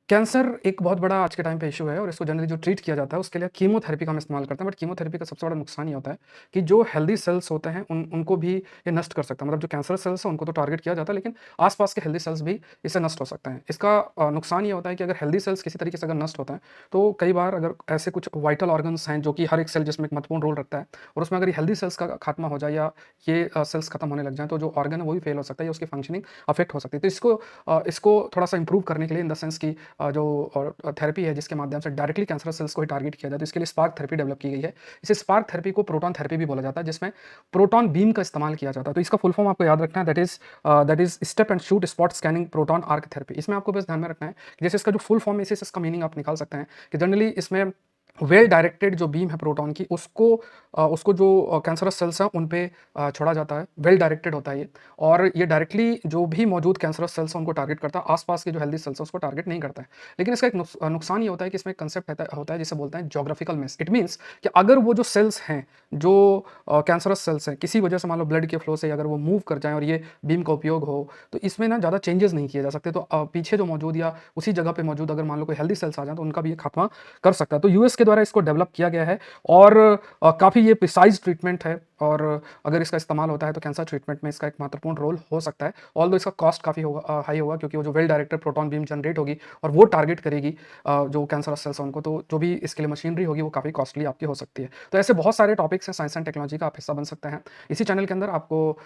Cancer एक बहुत बड़ा आज के टाइम पे इश्यू है और इसको जनरली जो ट्रीट किया जाता है उसके लिए कीमोथेरेपी का हम इस्तेमाल करते हैं। बट कीमोथेरेपी का सबसे बड़ा नुकसान ये होता है कि जो हेल्दी सेल्स होते हैं उनको भी ये नष्ट कर सकता है। मतलब जो कैंसर सेल्स हैं उनको तो टारगेट किया जाता है, लेकिन आसपास के हेल्दी सेल्स भी इससे नष्ट हो सकते हैं। इसका नुकसान ये होता है कि अगर हेल्दी सेल्स किसी तरीके से अगर नष्ट होता है तो कई बार अगर ऐसे कुछ वाइटल ऑर्गन्स हैं जो कि हर एक सेल जिसमें एक महत्वपूर्ण रोल रखता है और उसमें अगर ये हेल्दी सेल्स का खात्मा हो जाए या ये सेल्स खत्म होने लग जाए तो जो ऑर्गन है वो भी फेल हो सकता है या उसकी फंक्शनिंग अफेक्ट हो सकती है। तो इसको थोड़ा सा इंप्रूव करने के लिए इन द सेंस की जो थेरेपी है जिसके माध्यम से डायरेक्टली कैंसरस सेल्स को ही टारगेट किया जाए, तो इसके लिए स्पार्क थेरेपी डेवलप की गई है। इसे स्पार्क थेरेपी को प्रोटॉन थेरेपी भी बोला जाता है, जिसमें प्रोटॉन बीम का इस्तेमाल किया जाता है। तो इसका फुल फॉर्म आपको याद रखना है, that is step and shoot spot scanning proton arc therapy. इसमें आपको बस ध्यान में रखना है कि जैसे इसका जो फुल फॉर्म है इसे इसका मीनिंग आप निकाल सकते हैं कि जनरली इसमें वेल डायरेक्टेड जो बीम है प्रोटॉन की उसको जो कैंसरस सेल्स हैं उन पे छोड़ा जाता है। वेल डायरेक्टेड होता है ये, और ये डायरेक्टली जो भी मौजूद कैंसरस सेल्स हैं उनको टारगेट करता है, आसपास के जो हेल्दी सेल्स हैं उसको टारगेट नहीं करता है। लेकिन इसका एक नुकसान ये होता है कि इसमें एक कंसेप्ट होता है जिसे बोलते हैं जोग्राफिकल मिस। इट मीन्स कि अगर वो जो सेल्स हैं जो कैंसरस सेल्स हैं किसी वजह से मान लो ब्लड के फ्लो से अगर वो मूव कर जाएं और ये बीम का उपयोग हो तो इसमें ना ज़्यादा चेंजेस नहीं किए जा सकते। तो पीछे जो मौजूद या उसी जगह पे मौजूद अगर मान लो कोई हेल्दी सेल्स आ जाए तो उनका भी ये खात्मा कर सकता है। तो यूएस के द्वारा इसको डेवलप किया गया है और काफ़ी ये प्रिसाइज ट्रीटमेंट है, और अगर इसका इस्तेमाल होता है तो कैंसर ट्रीटमेंट में इसका एक महत्वपूर्ण रोल हो सकता है। ऑल्दो इसका कॉस्ट काफ़ी होगा, हाई होगा, क्योंकि वो जो well directed proton beam generate होगी और वो टारगेट करेगी जो कैंसर सेल्स हैं उनको, तो जो भी इसके लिए मशीनरी होगी वो काफ़ी कॉस्टली आपकी हो सकती है। तो ऐसे बहुत सारे टॉपिक्स हैं साइंस एंड टेक्नोलॉजी का, आप हिस्सा बन सकते हैं। इसी चैनल के अंदर आपको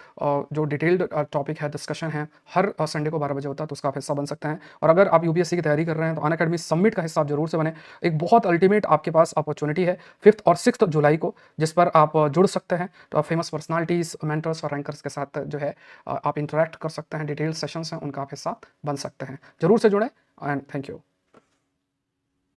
जो डिटेल्ड टॉपिक है, डिस्कशन है, हर संडे को 12 बजे होता है, तो उसका आप हिस्सा बन सकते हैं। और अगर आप यूपीएससी की तैयारी कर रहे हैं तो अनअकैडमी समिट का हिस्सा आप जरूर से बने। एक बहुत अल्टीमेट आपके पास अपॉर्चुनिटी है 5 और 6 जुलाई को, जिस पर आप जुड़ सकते हैं। तो आप फेमस पर्सनालिटीज़, मेंटर्स और रैंकर्स के साथ जो है आप इंटरेक्ट कर सकते हैं। डिटेल सेशंस हैं उनका आप हिस्सा बन सकते हैं। जरूर से जुड़ें एंड थैंक यू।